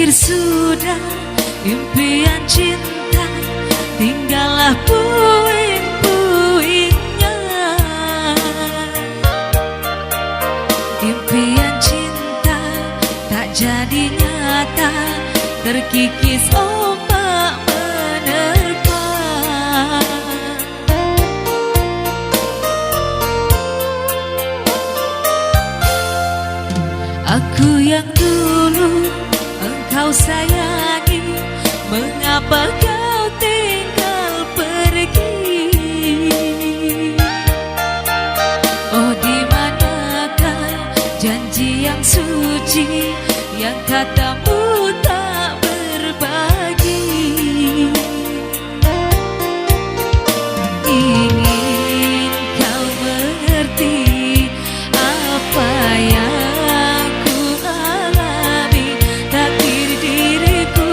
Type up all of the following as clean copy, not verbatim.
berakhir sudah impian cinta, tinggallah puing-puingnya. Impian cinta tak jadi nyata, terkikis ombak menerpa. Aku yang dulu engkau sayangi, mengapa kau tinggal pergi? Oh, di manakah janji yang suci, yang katamu tak berbagi? Ingin kau mengerti apa yang ku alami, takdir diriku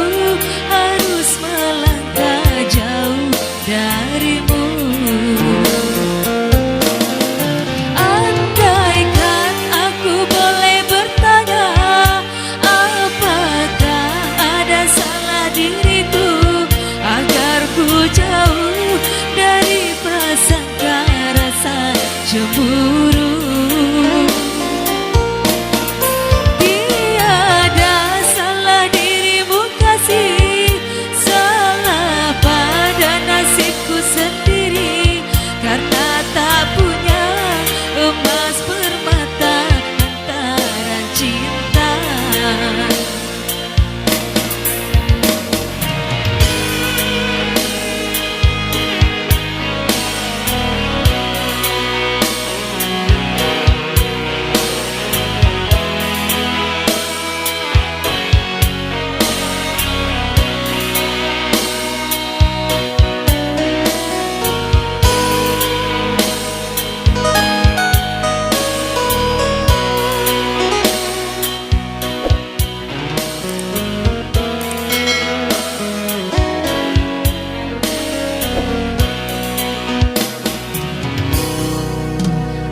harus melangkah jauh darimu. Andaikan aku boleh bertanya, apakah ada salah diriku agar ku jauh dari prasangka rasa cemburu? Tiada salah dirimu kasih, salah pada nasibku sendiri, karena tak punya emas permata antara cinta.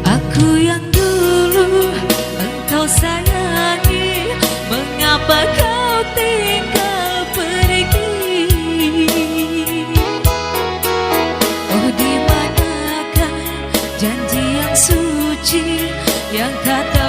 Aku yang dulu engkau sayangi, mengapa kau tinggal pergi? Oh, di manakah janji yang suci, yang kata